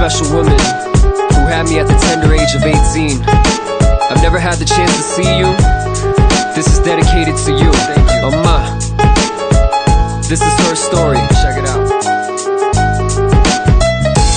special woman who had me at the tender age of 18. I've never had the chance to see you. This is dedicated to you. Thank you. This is her story. Check it out.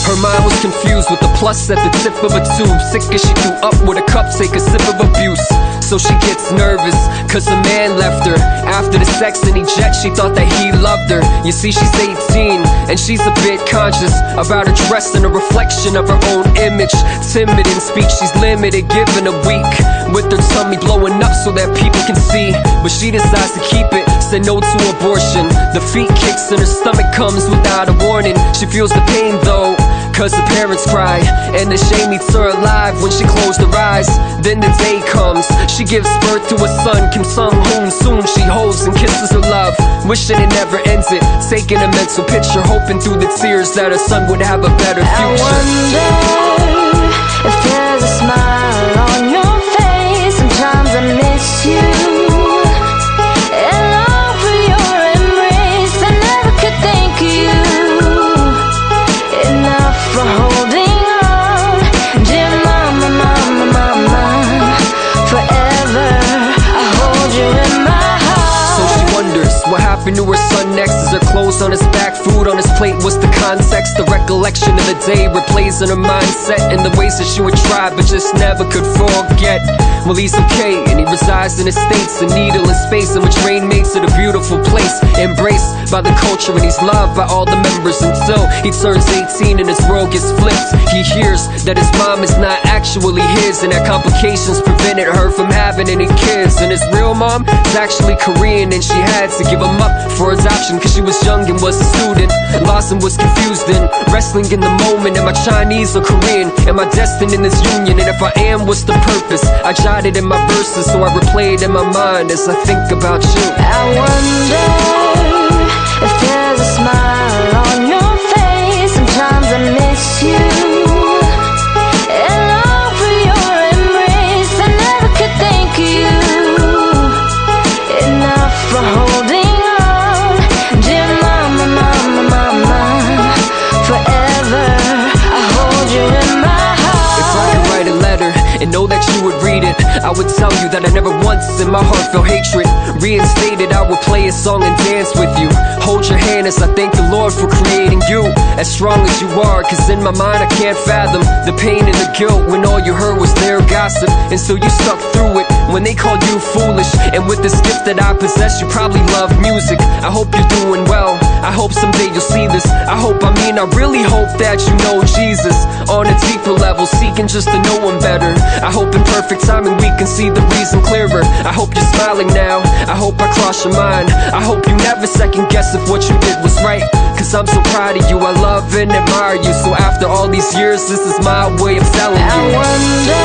Her mind was confused with the plus at the tip of a tube. Sick as she threw up with a cup, take a sip of abuse. So she gets nervous, cause the man left her. After the sex and he jet, she thought that he loved her. You see, she's 18, and she's a bit conscious about her dress and a reflection of her own image. Timid in speech, she's limited, given a week, with her tummy blowing up so that people can see. But she decides to keep it, said no to abortion. The feet kicks and her stomach comes without a warning. She feels the pain though, cause the parents cry, and the shame eats her alive when she closed her eyes. Then the day comes, she gives birth to a son, Kim Sung-hoon. Soon she holds and kisses her love, wishing it never ends it, taking a mental picture, hoping through the tears that her son would have a better future. I wonder if there's a smile on your face. Sometimes I miss you and long for your embrace. I never could think of you enough for holding on. Dear mama, mama, mama, forever I hold you in my heart. So she wonders what happened to her son next. Is her clothes on his back, food on his plate? What's the context? The recollection of the day replays in her mindset, and the ways that she would try but just never could forget. Well, he's okay, and he resides in the States, a needle in space in which rain makes it a beautiful place, embraced by the culture, and he's loved by all the members until he turns 18 and his world gets flipped. He hears that his mom is not actually his, and that complications prevented her from having any kids. And his real mom is actually Korean, and she had to give him up for adoption cause she was young and was a student. Lost and was confused and wrestling in the moment. Am I Chinese or Korean? Am I destined in this union? And if I am, what's the purpose? I jotted in my verses, so I replay it in my mind as I think about you. I wonder if there's a smile on your face. Sometimes I miss you and long for your embrace. I never could think of you enough for holding on. Dear mama, mama, mama, forever I hold you in my heart. If I could write a letter and know that you would read it, I would tell you that I never once in my heart felt hatred. Reinstated, I would play a song and dance with you. Hold your hand as I thank the Lord for creating you as strong as you are, cause in my mind I can't fathom the pain and the guilt when all you heard was their gossip. And so you stuck through it when they called you foolish. And with this gift that I possess, you probably love music. I hope you're doing well, I hope someday you'll see this. I really hope that you know Jesus on a deeper level, seeking just to know him better. I hope in perfect timing we can see the reason clearer. I hope you're smiling now, I hope I cross your mind. I hope you never second guess if what you did was right, cause I'm so proud of you, I love and admire you. So after all these years, this is my way of telling you. I wonder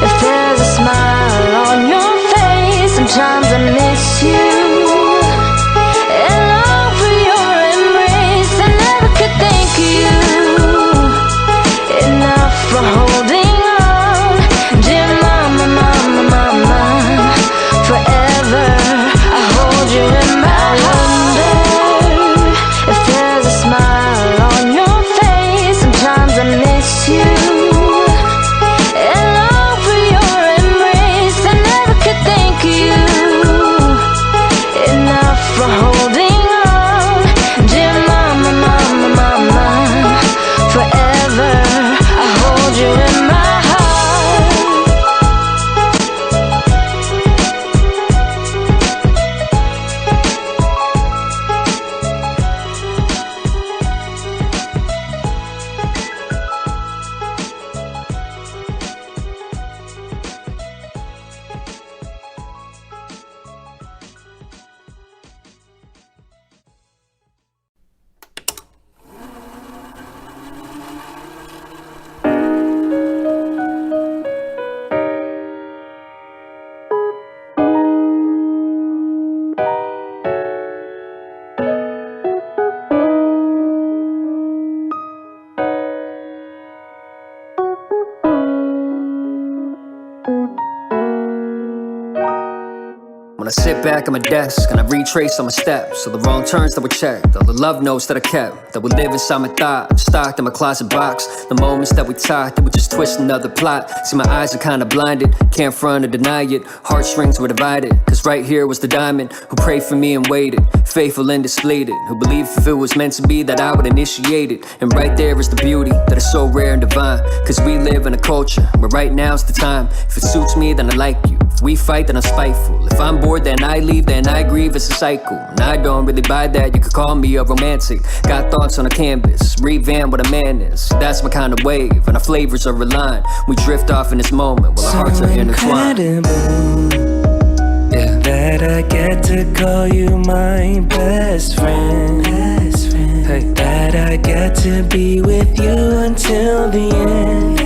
if there's a smile on your face. Sometimes I miss you and long for your embrace. I never could think of you enough for holding on. Dear mama, mama, mama, forever I hold you in my heart. If there's a smile on your face, sometimes I miss you when I sit back at my desk and I retrace all my steps, all the wrong turns that were checked, all the love notes that I kept, that would live inside my thought, stocked in my closet box. The moments that we talked, that would just twist another plot. See, my eyes are kinda blinded, can't front or deny it. Heartstrings were divided, cause right here was the diamond who prayed for me and waited, faithful and displayed it, who believed if it was meant to be that I would initiate it. And right there is the beauty that is so rare and divine, cause we live in a culture where right now's the time. If it suits me, then I like you. If we fight, then I'm spiteful. If I'm bored, then I leave, then I grieve. It's a cycle, and I don't really buy that. You could call me a romantic. Got thoughts on a canvas, revamp what a man is. That's my kind of wave, and our flavors are aligned. We drift off in this moment while our hearts are intertwined. Yeah. That I get to call you my best friend. Hey. That I get to be with you until the end.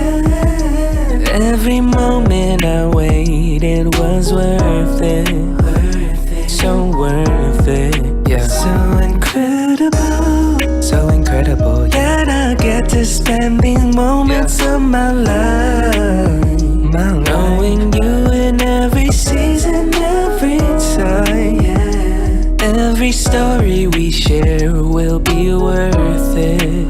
Every moment I waited was worth it. So worth it. Yeah. So incredible. Yet I get to spend these moments of my life. Knowing you in every season, every time. Every story we share will be worth it.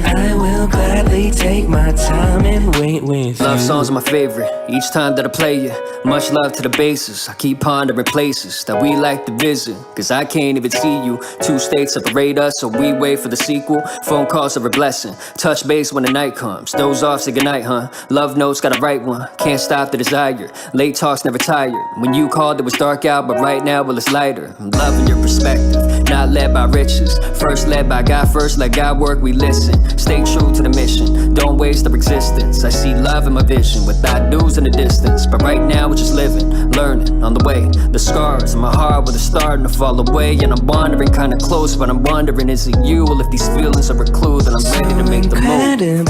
I will gladly take my time and wait with you. Love songs are my favorite, each time that I play it. Much love to the bases, I keep pondering places that we like to visit, cause I can't even see you. 2 states separate us, so we wait for the sequel. Phone calls are a blessing, touch base when the night comes. Doze off, say goodnight, huh? Love notes, gotta write one, can't stop the desire. Late talks, never tired. When you called, it was dark out, but right now, well, it's lighter. I'm loving your perspective, not led by riches. First led by God, first let God work, we listen. Stay true to the mission, don't waste our existence. I see love in my vision, without dues in the distance. But right now we're just living, learning on the way. The scars in my heart, well, they're starting to fall away. And I'm wandering kinda close, but I'm wondering, is it you? Well, if these feelings are a clue, then I'm ready to make the move.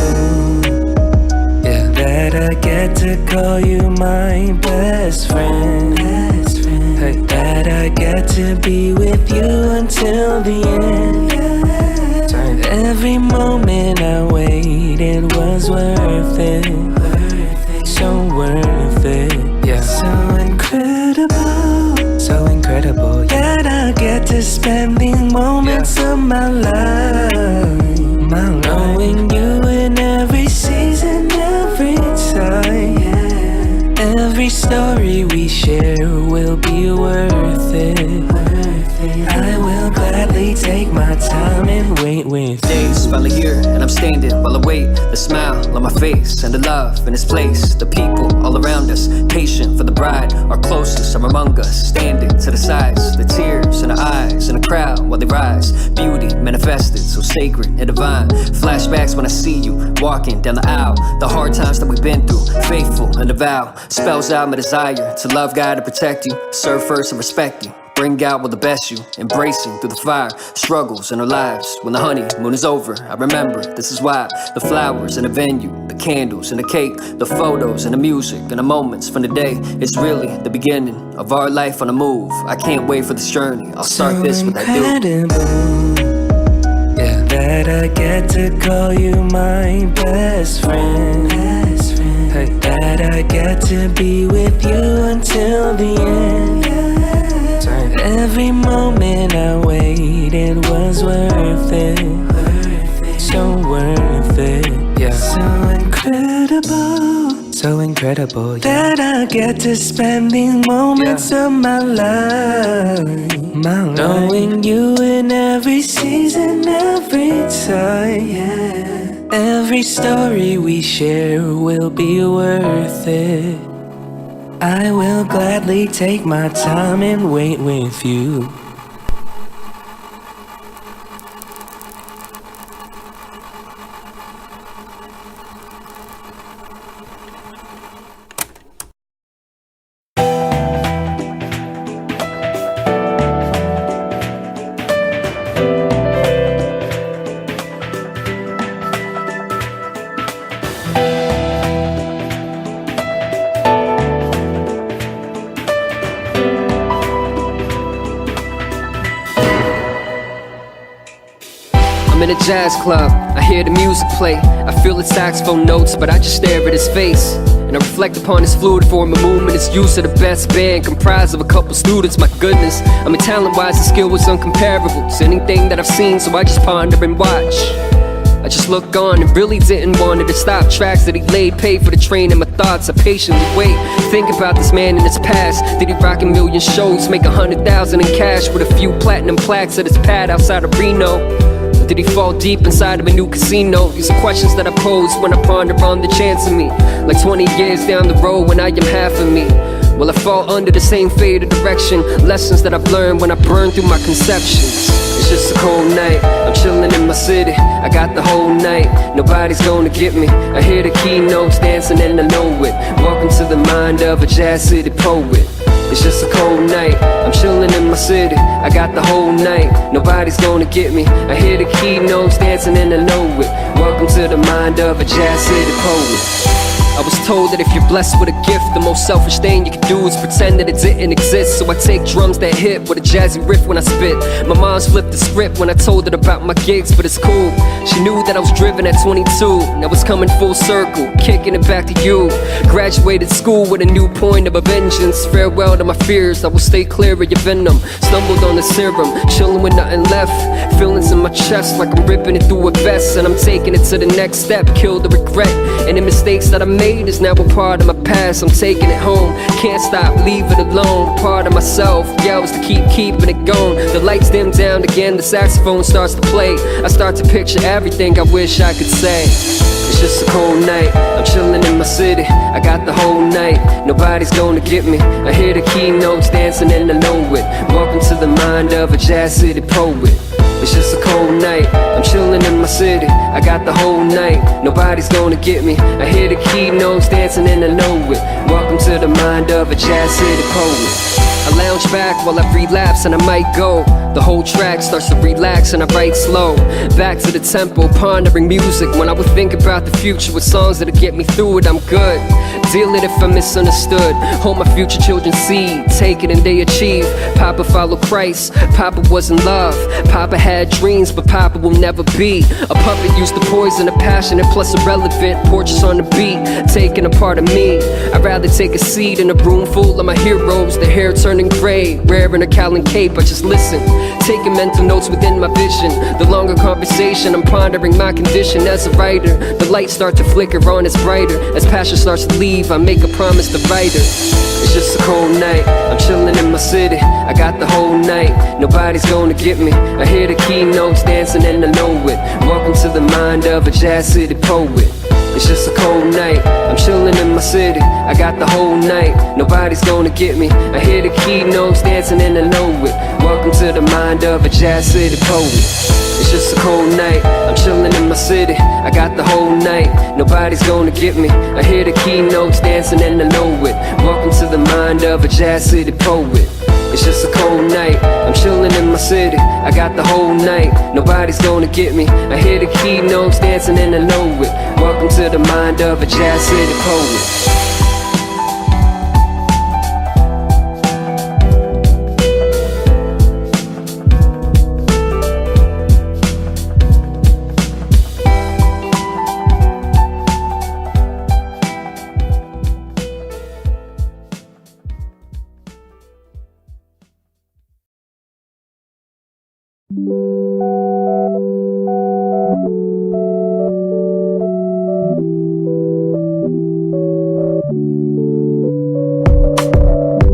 Yeah. That I get to call you my best friend. Hey. That I get to be with you until the end. Every moment I waited was worth it. So worth it. Yeah. So incredible. Yet I get to spend these moments of my life. Knowing you in every season, every time. Every story we share will be worth it. I will gladly take my time and wait with days finally here, and I'm standing while I wait. The smile on my face and the love in its place. The people all around us, patient for the bride. Our closest are among us, standing to the sides. The tears in our eyes in the crowd while they rise. Beauty manifested, so sacred and divine. Flashbacks when I see you walking down the aisle. The hard times that we've been through, faithful and devout. Spells out my desire to love God and protect you. Serve first and respect you. Bring out what the best you, embracing through the fire, struggles in our lives. When the honeymoon is over, I remember this is why. The flowers in the venue, the candles and the cake, the photos and the music and the moments from the day. It's really the beginning of our life on the move. I can't wait for this journey, I'll start this with I do. Yeah. That I get to call you my best friend. Hey. That I get to be with you until the end. Every moment I waited was worth it. So worth it. Yeah. So incredible. That I get to spend these moments of my life. Knowing you in every season, every time. Every story we share will be worth it. I will gladly take my time and wait with you. I'm in a jazz club, I hear the music play. I feel the saxophone notes, but I just stare at his face. And And I reflect upon this fluid form of movement. Its use of the best band, comprised of a couple students. My goodness, I mean talent-wise the skill was uncomparable to anything that I've seen, so I just ponder and watch. I just look on and really didn't want it to stop. Tracks that he laid, paid for the train, and my thoughts I patiently wait. Think about this man in his past. Did he rock a million shows, make 100,000 in cash with a few platinum plaques at his pad outside of Reno? Or did he fall deep inside of a new casino? These are questions that I pose when I ponder on the chance of me. Like 20 years down the road when I am half of me. Will I fall under the same fate or direction? Lessons that I've learned when I burn through my conceptions. It's just a cold night, I'm chilling in my city. I got the whole night, nobody's gonna get me. I hear the keynotes dancing and I know it. Welcome to the mind of a jazz city poet. It's just a cold night, I'm chilling in my city. I got the whole night, nobody's gonna get me. I hear the keynotes dancing and I know it. Welcome to the mind of a jazz city poet. I was told that if you're blessed with a gift, the most selfish thing you can do is pretend that it didn't exist. So I take drums that hit with a jazzy riff when I spit. My mom's flipped the script when I told her about my gigs, but it's cool. She knew that I was driven at 22, now it's coming full circle, kicking it back to you. Graduated school with a new point of a vengeance. Farewell to my fears, I will stay clear of your venom. Stumbled on the serum, chilling with nothing left. Feelings in my chest like I'm ripping it through a vest. And I'm taking it to the next step, kill the regret. And the mistakes that I made is now a part of my past. I'm taking it home, can't stop, leave it alone. Part of myself yells to keep keeping it going. The lights dim down again, the saxophone starts to play. I start to picture everything I wish I could say. It's just a cold night, I'm chilling in my city. I got the whole night, nobody's gonna get me. I hear the keynotes dancing and I know it. Welcome to the mind of a jazz city poet. It's just a cold night, I'm chilling in my city. I got the whole night, nobody's gonna get me. I hear the keynotes dancing and I know it. Welcome to the mind of a jazz city poet. I lounge back while I relapse and I might go. The whole track starts to relax and I write slow. Back to the tempo, pondering music. When I would think about the future with songs that'll get me through it, I'm good. Deal it if I'm misunderstood. Hold my future children's seed, take it and they achieve. Papa followed Christ, Papa was in love. Papa had dreams, but Papa will never be. A puppet used to poison, a passionate plus irrelevant. Portraits on the beat, taking a part of me. I'd rather take a seat in a room full of my heroes. Their hair turning gray, wearing a cowl and cape. I just listen, taking mental notes within my vision. The longer conversation, I'm pondering my condition as a writer. The lights start to flicker on, it's brighter. As passion starts to leave, I make a promise to write her. It's just a cold night, I'm chilling in my city. I got the whole night, nobody's gonna get me. I hear the keynotes dancing and I know it. Welcome to the mind of a jazz city poet. It's just a cold night, I'm chilling in my city. I got the whole night, nobody's gonna get me. I hear the keynotes dancing and I know it. Welcome to the mind of a jazz city poet. It's just a cold night, I'm chilling in my city. I got the whole night, nobody's gonna get me. I hear the keynotes dancing and I know it. Welcome to the mind of a jazz city poet. It's just a cold night, I'm chilling in my city. I got the whole night, nobody's gonna get me. I hear the keynotes dancing and I know it. Welcome to the mind of a jazz city poet.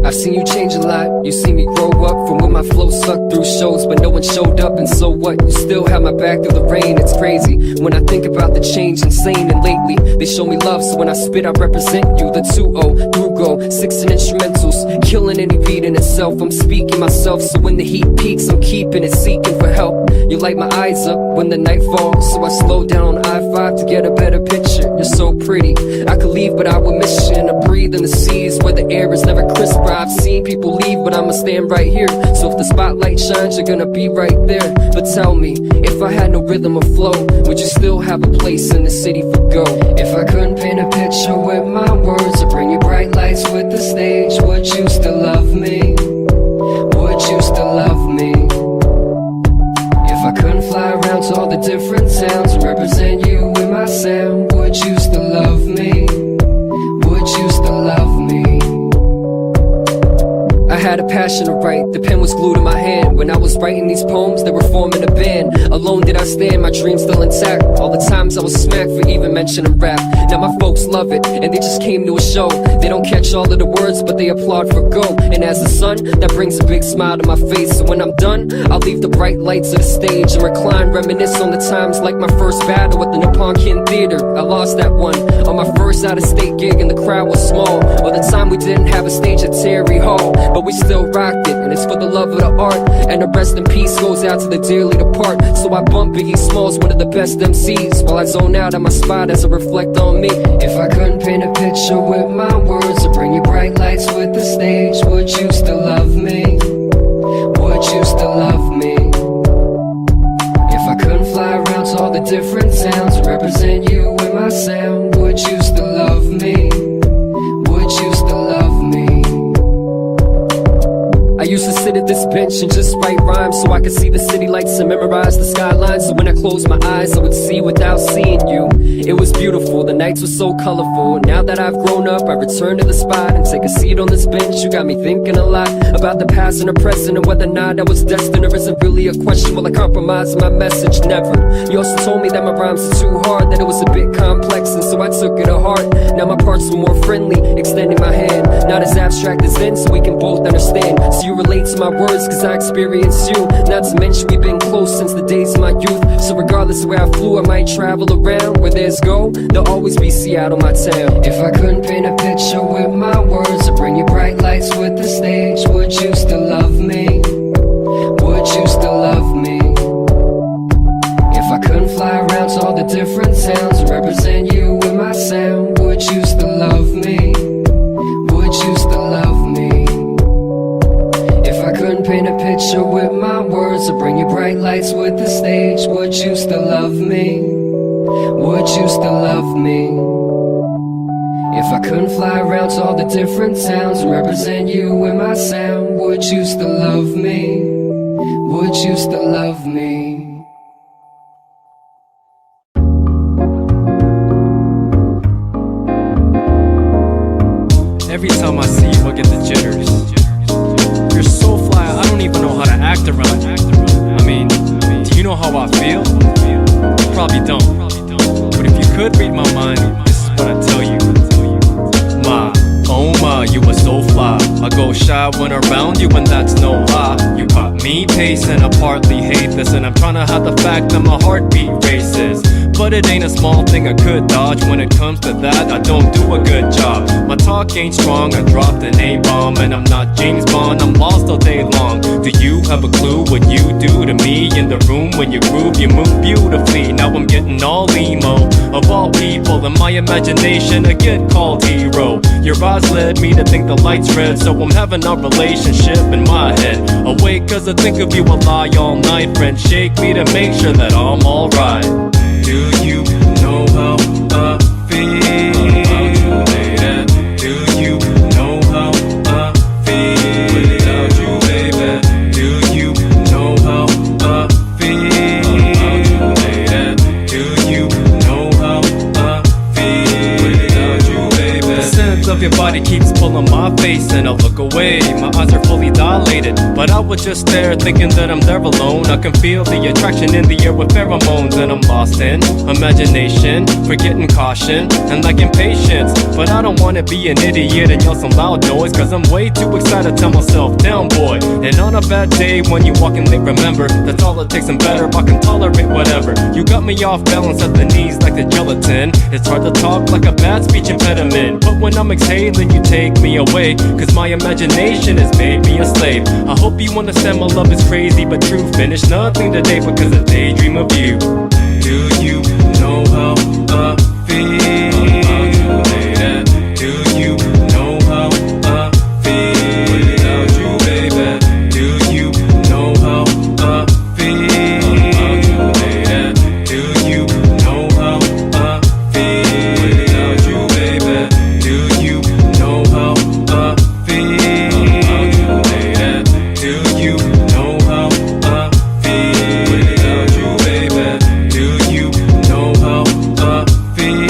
I've seen you change a lot, you see me grow up. From when my flow sucked through shows but no one showed up. And so what, you still have my back through the rain. It's crazy, when I think about the change, insane. And lately, they show me love, so when I spit I represent you. The 2-0, through go, 6 in instrumentals, killing any beat in itself. I'm speaking myself, so when the heat peaks I'm keeping it, seeking for help. You light my eyes up when the night falls, so I slow down on I-5 to get a better picture. You're so pretty, I could leave but I would miss you. And I breathe in the seas where the air is never crisper. I've seen people leave but I'ma stand right here. So if the spotlight shines you're gonna be right there. But tell me, if I had no rhythm or flow, would you still have a place in the city for go? If I couldn't paint a picture with my words or bring you bright lights with the stage, would you still love me? Would you still love me? If I couldn't fly around to all the different towns and represent you with my sound, would you still love me? Would you passion to write. The pen was glued in my hand. When I was writing these poems, they were forming a band. Alone did I stand, my dreams still intact. All the times I was smacked for even mentioning rap. Now my folks love it, and they just came to a show. They don't catch all of the words, but they applaud for Gowe. And as a son, that brings a big smile to my face. So when I'm done, I'll leave the bright lights of the stage and recline, reminisce on the times like my first battle at the Nippon Theater. I lost that one on my first out-of-state gig, and the crowd was small. Or the time we didn't have a stage at Terry Hall, but we still rocked it, and it's for the love of the art. And the rest in peace goes out to the dearly depart. So I bump Biggie Smalls, one of the best MCs, while I zone out at my spot as I reflect on me. If I couldn't paint a picture with my words or bring you bright lights with the stage, would you still love me? Would you still love me? If I couldn't fly around to all the different towns and represent you with my sound, would you still love me? Would you still love me? I used to sit at this bench and just write rhymes so I could see the city lights and memorize the skyline. So when I closed my eyes, I would see without seeing you. It was beautiful, the nights were so colorful. Now that I've grown up, I return to the spot and take a seat on this bench. You got me thinking a lot about the past and the present, and whether or not I was destined, or is it really a question? Will I compromise my message? Never. You also told me that my rhymes are too hard, that it was a bit complex, and so I took it to heart. Now my parts were more friendly, extending my hand, not as abstract as then, so we can both understand. So you relate to my words, cause I experience you. Not to mention we've been close since the days of my youth. So regardless of where I flew, I might travel around. Where there's Gowe, there'll always be Seattle, my town. If I couldn't paint a picture with my words or bring you bright lights with the stage, would you still love me? Would you still love me? If I couldn't fly around to all the different towns and represent you with my sound, would you still love me? Would you still love me? If I couldn't paint a picture with my words or bring you bright lights with the stage, would you still love me? Would you still love me? If I couldn't fly around to all the different towns and represent you with my sound, would you still love me? Would you still love me? Every time I see you, I get the jitters. You're so fly, I don't even know how to act around you. I mean, do you know how I feel? You probably don't. But if you could read my mind, this is what I tell you. My, oh my, you are so fly. I go shy when around you, and that's no lie. You caught me pacing, I partly hate this, and I'm trying to hide the fact that my heartbeat races. But it ain't a small thing I could dodge. When it comes to that, I don't do a good job. My talk ain't strong, I dropped an A-bomb, and I'm not James Bond, I'm lost all day long. Do you have a clue what you do to me? In the room when you groove, you move beautifully. Now I'm getting all emo. Of all people in my imagination, I get called hero. Your eyes led me to think the light's red, so I'm having a relationship in my head. Awake cause I think of you a lie all night. Friends shake me to make sure that I'm alright. Do you know how I feel? Do you know how I feel without you, baby? Do you know how I feel? Do you know how I feel without you, baby? The scent of your body keeps pulling my face, and I look away. My eyes are fully dilated, but I was just there thinking that I'm there alone. I can feel the attraction in the air with pheromones, and I'm lost in imagination, forgetting caution and like impatience. But I don't wanna be an idiot and yell some loud noise, cause I'm way too excited to tell myself down, boy. And on a bad day when you walking late, remember that's all it takes and better. I can tolerate whatever. You got me off balance at the knees like the gelatin. It's hard to talk like a bad speech impediment, but when I'm exhaling you take me away, cause my imagination has made me a slave. I hope you understand my love is crazy but true. Finish nothing today because I daydream of you. Do you know how I feel? Do you know how I feel without you, baby? Do you know how I feel? Do you know how I feel without you, baby? Do you know how I feel? Do you know how I feel without you, baby? Do you know how I feel?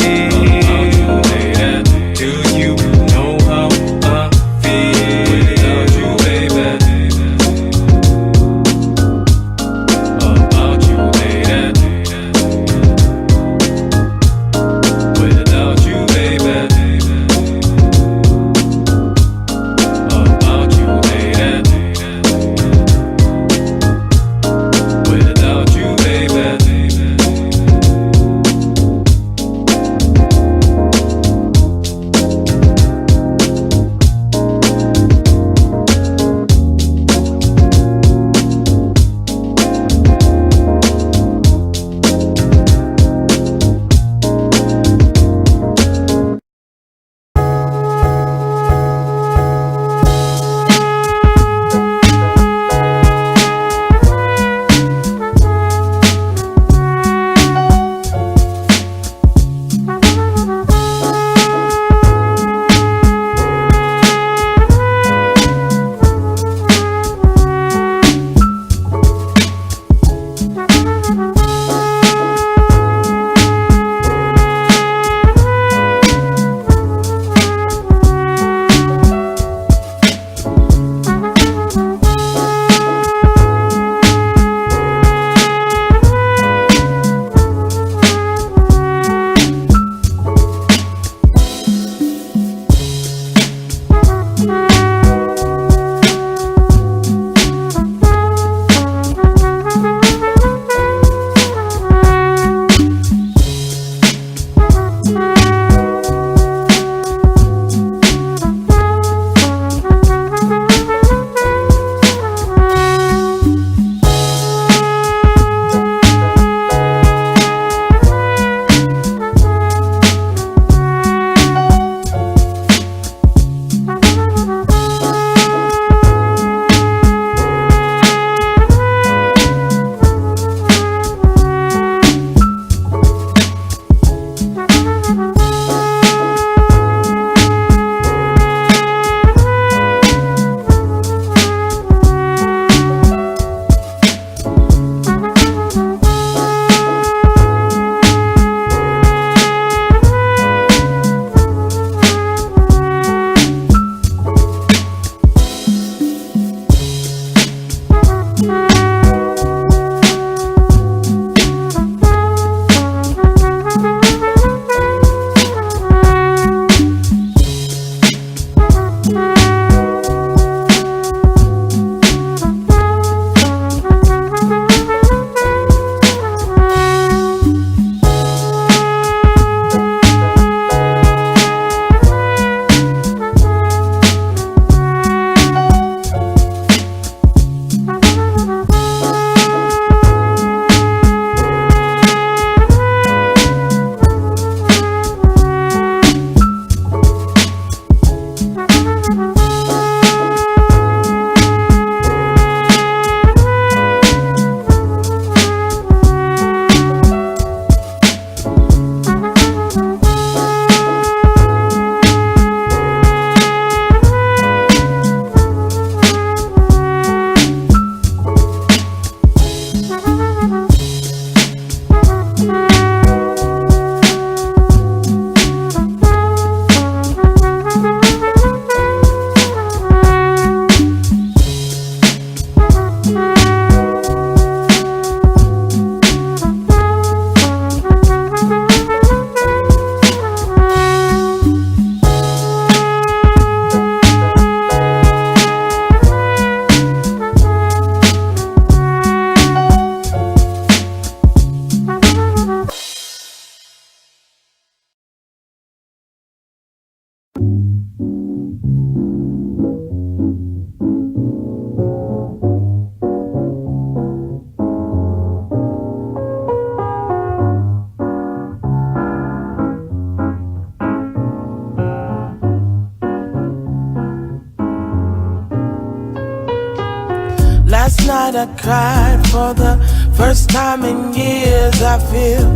Last night I cried for the first time in years. I feel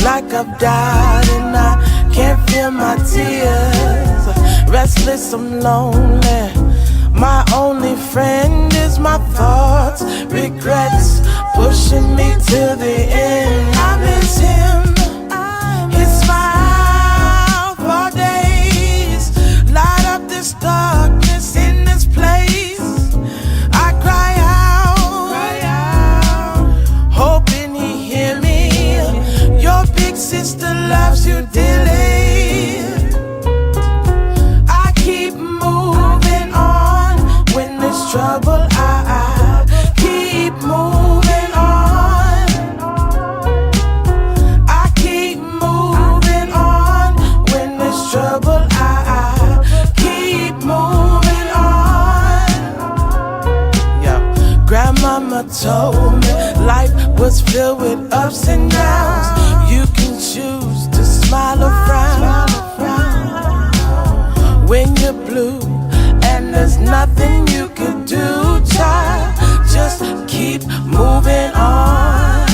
like I've died and I can't feel my tears. Restless, I'm lonely. My only friend is my thoughts, regrets pushing me to the end. I miss him, his smile for days. Light up this darkness in this place. I cry out, hoping he hear me. Your big sister loves you dearly. I keep moving on when there's trouble. I keep moving on. I keep moving on when there's trouble. I keep moving on. Yeah, Grandmama told me life was filled with ups and downs. You can choose to smile or frown when you're blue, and there's nothing you can do, child. Just keep moving on.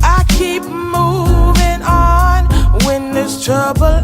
I keep moving on when there's trouble.